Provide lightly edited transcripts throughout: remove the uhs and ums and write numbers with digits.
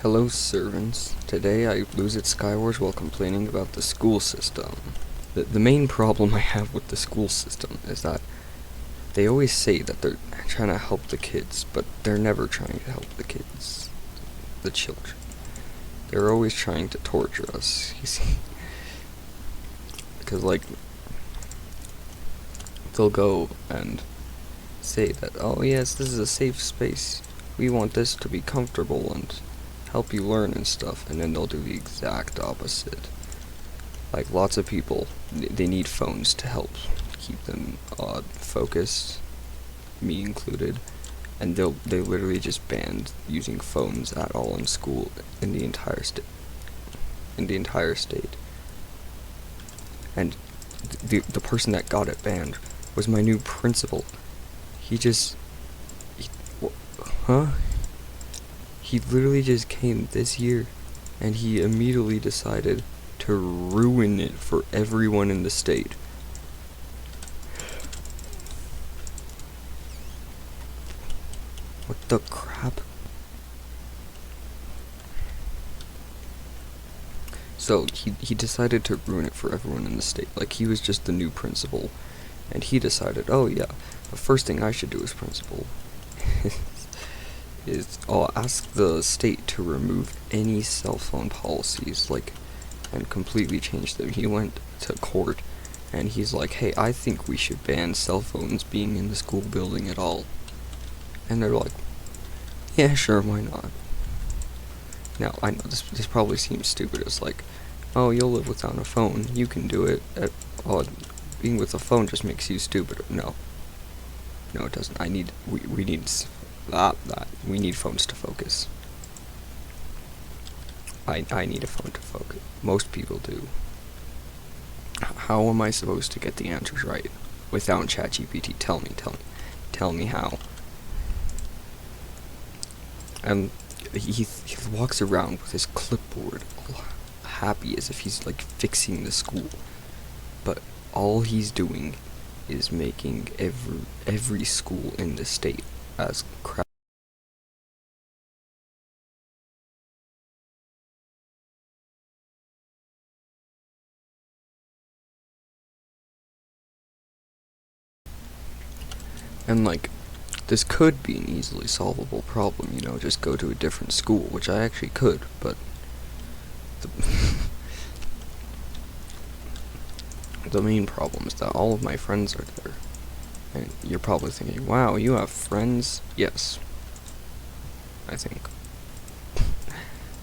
Hello, servants. Today I lose at Skywars while complaining about the school system. The main problem I have with the school system is that they always say that they're trying to help the kids, but they're never trying to help the kids, the children. They're always trying to torture us, you see. Because, like, they'll go and say that, oh yes, this is a safe space. We want this to be comfortable and help you learn and stuff, and then they'll do the exact opposite. Like, lots of people, they need phones to help keep them focused, me included, and they literally just banned using phones at all in school in the entire state. And the person that got it banned was my new principal. Huh? He literally just came this year, and he immediately decided to ruin it for everyone in the state. What the crap? So, he decided to ruin it for everyone in the state. Like, he was just the new principal, and he decided, oh yeah, the first thing I should do as principal is I'll ask the state to remove any cell phone policies, like, and completely change them. He went to court, and he's like, hey, I think we should ban cell phones being in the school building at all. And they're like, yeah, sure, why not? Now, I know this probably seems stupid. It's like, oh, you'll live without a phone. You can do it. Being with a phone just makes you stupid. No, it doesn't. We need phones to focus. I need a phone to focus. Most people do. How am I supposed to get the answers right without ChatGPT? Tell me how. And he walks around with his clipboard, all happy as if he's like fixing the school, but all he's doing is making every school in the state as crap. And like, this could be an easily solvable problem, just go to a different school, which I actually could, but the main problem is that all of my friends are there. And you're probably thinking, wow, you have friends? Yes, I think.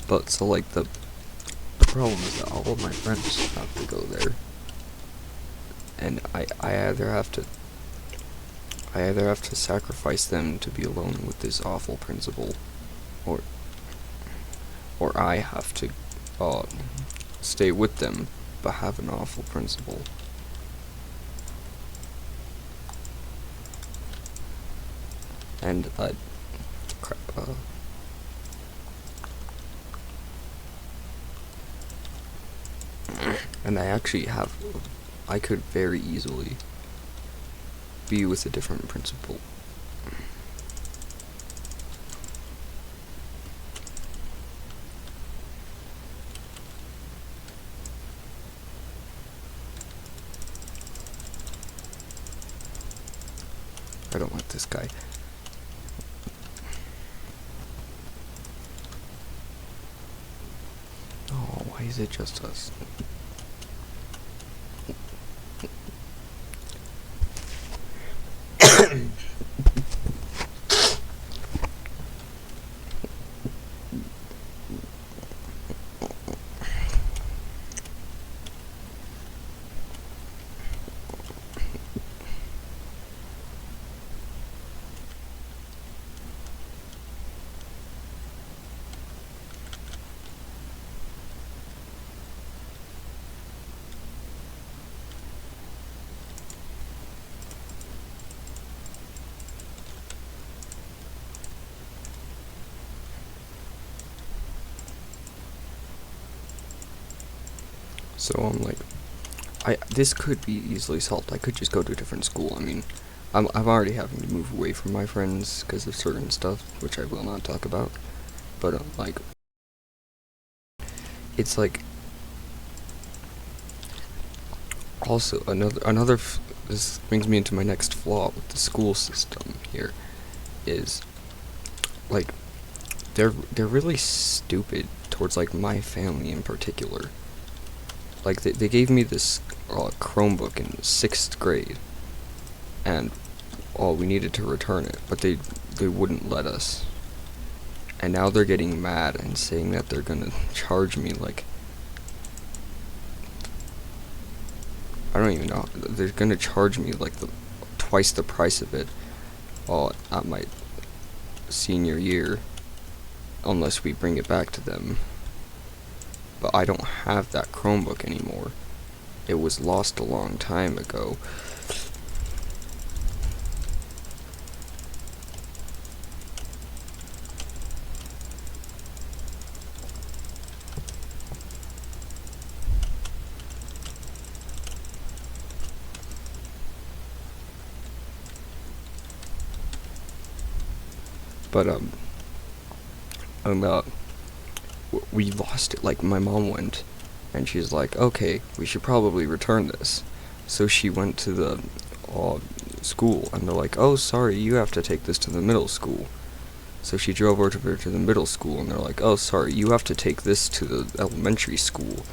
But, so like, the problem is that all of my friends have to go there. And I either have to sacrifice them to be alone with this awful principal, or I have to stay with them but have an awful principal. And crap. And I could very easily be with a different principal. I don't like this guy. Oh, why is it just us? So I'm like, this could be easily solved. I could just go to a different school. I mean, I'm already having to move away from my friends because of certain stuff, which I will not talk about. But like, it's like, also this brings me into my next flaw with the school system here, is like they're really stupid towards like my family in particular. Like they gave me this Chromebook in 6th grade, and we needed to return it, but they wouldn't let us. And now they're getting mad and saying that they're gonna charge me like, I don't even know, they're gonna charge me like twice the price of it at my senior year, unless we bring it back to them. But I don't have that Chromebook anymore. It was lost a long time ago. But we lost it. Like, my mom went, and she's like, okay, we should probably return this. So she went to the school, and they're like, oh, sorry, you have to take this to the middle school. So she drove over to the middle school, and they're like, oh, sorry, you have to take this to the elementary school.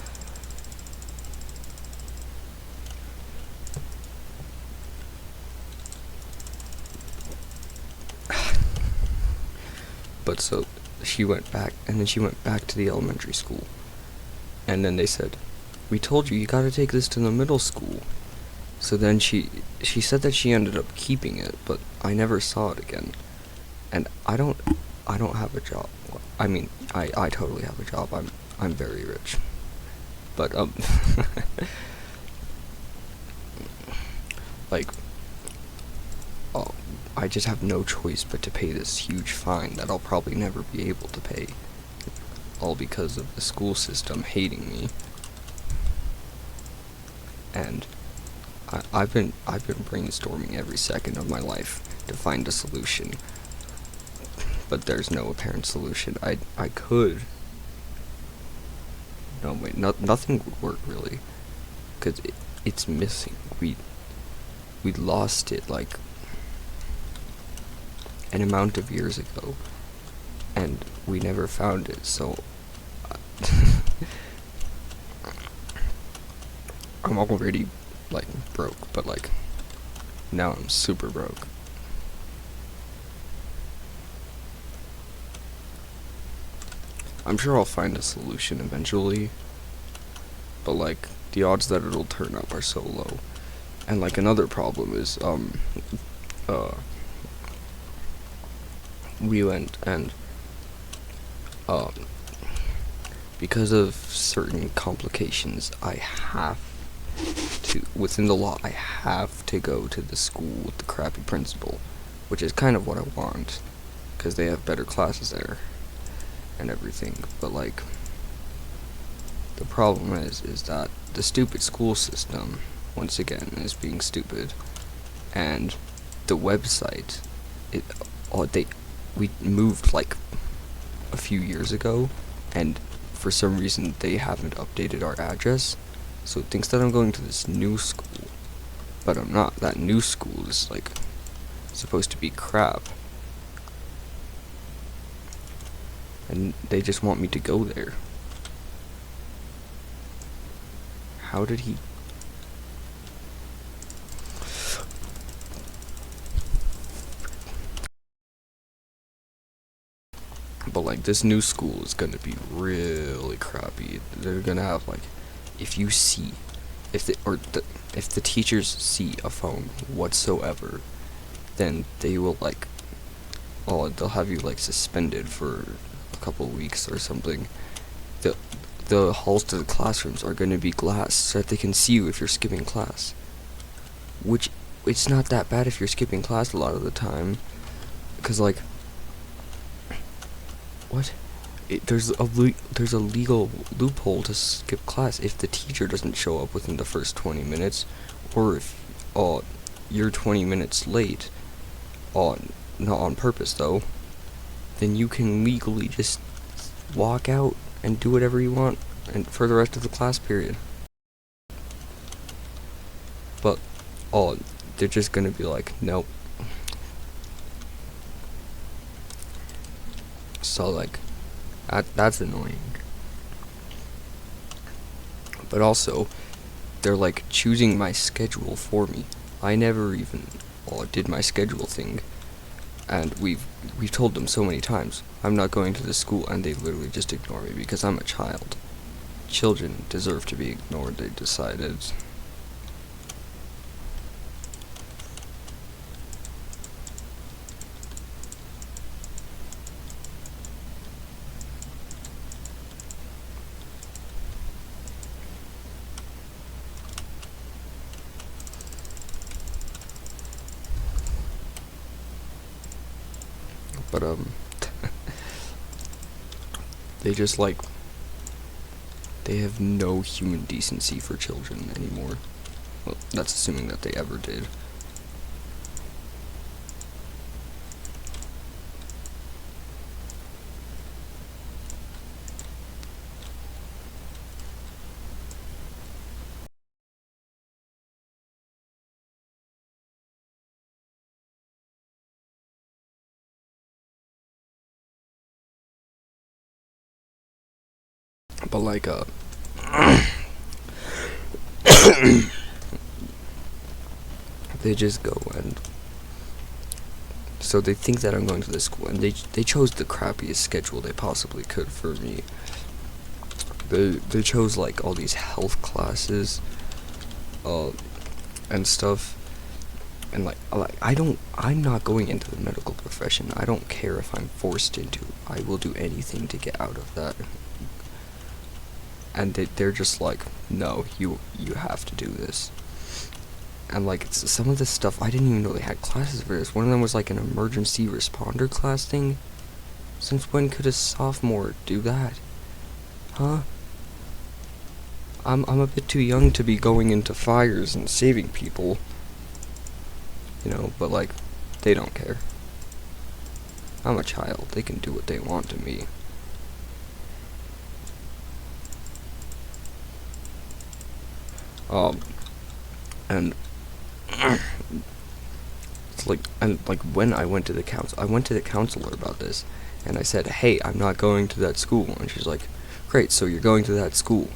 But so she went back, and then she went back to the elementary school. And then they said, we told you gotta take this to the middle school. So then she said that she ended up keeping it, but I never saw it again. And I don't have a job. I mean, I totally have a job. I'm very rich. But like, I just have no choice but to pay this huge fine that I'll probably never be able to pay, all because of the school system hating me. And I've been brainstorming every second of my life to find a solution, but there's no apparent solution. I could. No, wait, nothing would work really, because it's missing. We lost it like an amount of years ago, and we never found it, so I'm already like broke, but like now I'm super broke. I'm sure I'll find a solution eventually, but like the odds that it'll turn up are so low. And like another problem is we went and because of certain complications, I have to, within the law, I have to go to the school with the crappy principal, which is kind of what I want, because they have better classes there and everything. But like, the problem is that the stupid school system, once again, is being stupid, and the website, we moved like a few years ago, and for some reason they haven't updated our address, so it thinks that I'm going to this new school, but I'm not. That new school is like supposed to be crap, and they just want me to go there. How did he... But like, this new school is gonna be really crappy. They're gonna have like, if the teachers see a phone whatsoever, then they will like, they'll have you like suspended for a couple weeks or something. The halls to the classrooms are gonna be glass so that they can see you if you're skipping class. Which, it's not that bad if you're skipping class a lot of the time, because like, what? There's a legal loophole to skip class if the teacher doesn't show up within the first 20 minutes, or if you're 20 minutes late, not on purpose though, then you can legally just walk out and do whatever you want and for the rest of the class period. But oh, they're just gonna be like, nope. So like, that's annoying. But also, they're like choosing my schedule for me. I never even did my schedule thing, and we've told them so many times I'm not going to this school, and they literally just ignore me because I'm a child. Children deserve to be ignored, they decided. But they just like, they have no human decency for children anymore. Well, that's assuming that they ever did. But like, they just go, and so they think that I'm going to this school, and they chose the crappiest schedule they possibly could for me. They chose like all these health classes, and stuff, and I'm not going into the medical profession. I don't care if I'm forced into it. I will do anything to get out of that. And they're just like, no, you have to do this. And like, some of this stuff, I didn't even know they had classes for this. One of them was like an emergency responder class thing. Since when could a sophomore do that? Huh? I'm a bit too young to be going into fires and saving people. You know, but like, they don't care. I'm a child. They can do what they want to me. And it's like, and like when I went to the counselor about this, and I said, hey, I'm not going to that school, and she's like, great, so you're going to that school.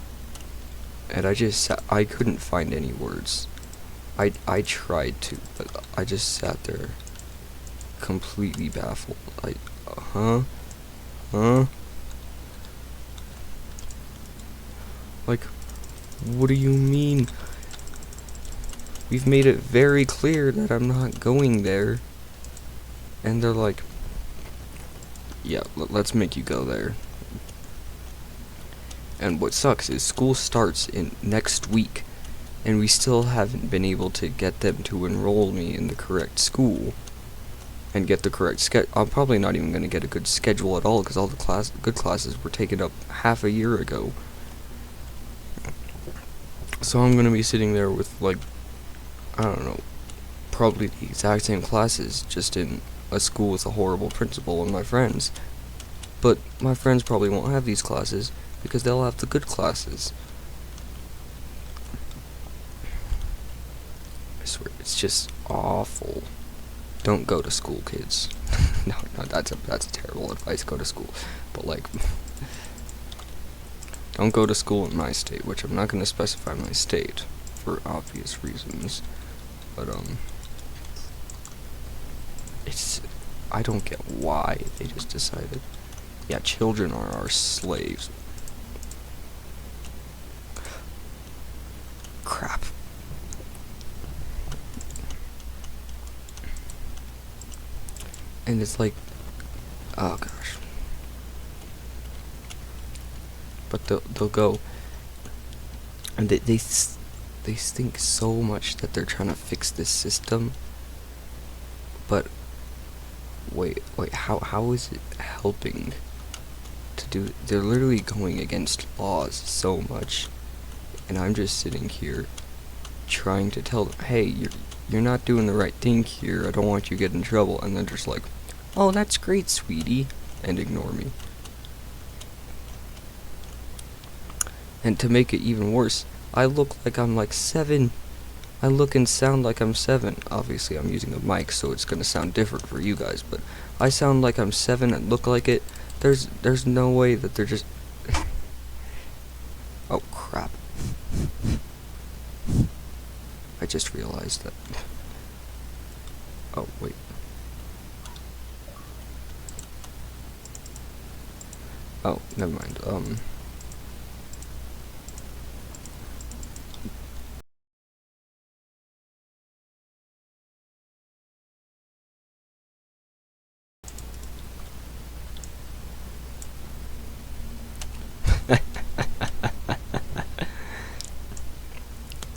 And I couldn't find any words. I tried to, but I just sat there completely baffled. Like, huh? Like, what do you mean? We've made it very clear that I'm not going there. And they're like, yeah, let's make you go there. And what sucks is school starts in next week, and we still haven't been able to get them to enroll me in the correct school and get the correct schedule. I'm probably not even going to get a good schedule at all, because all the good classes were taken up half a year ago. So I'm going to be sitting there with, like, I don't know, probably the exact same classes, just in a school with a horrible principal and my friends. But my friends probably won't have these classes, because they'll have the good classes. I swear, it's just awful. Don't go to school, kids. no, that's terrible advice, go to school. But like, don't go to school in my state, which I'm not going to specify my state, for obvious reasons. But, I don't get why they just decided, yeah, children are our slaves. Crap. And it's like, oh gosh. But they'll go, and they think so much that they're trying to fix this system. But wait, how is it helping to do? They're literally going against laws so much, and I'm just sitting here trying to tell them, hey, you're not doing the right thing here. I don't want you to get in trouble. And they're just like, oh, that's great, sweetie, and ignore me. And to make it even worse, I look like I'm like 7. I look and sound like I'm 7. Obviously, I'm using a mic, so it's gonna sound different for you guys, but I sound like I'm 7 and look like it. There's no way that they're just... Oh, crap. I just realized that... Oh, wait. Oh, never mind.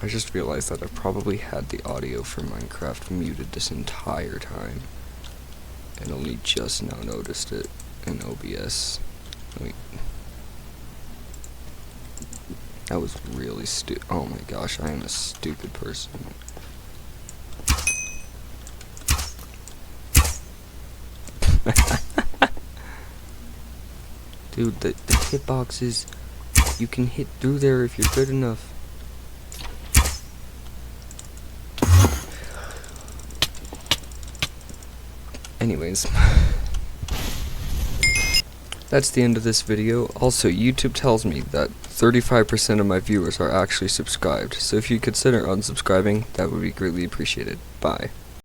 I just realized that I probably had the audio for Minecraft muted this entire time, and only just now noticed it in OBS. Wait. That was really oh my gosh, I am a stupid person. Dude, the hitboxes, you can hit through there if you're good enough. Anyways, that's the end of this video. Also, YouTube tells me that 35% of my viewers are actually subscribed, so if you consider unsubscribing, that would be greatly appreciated. Bye.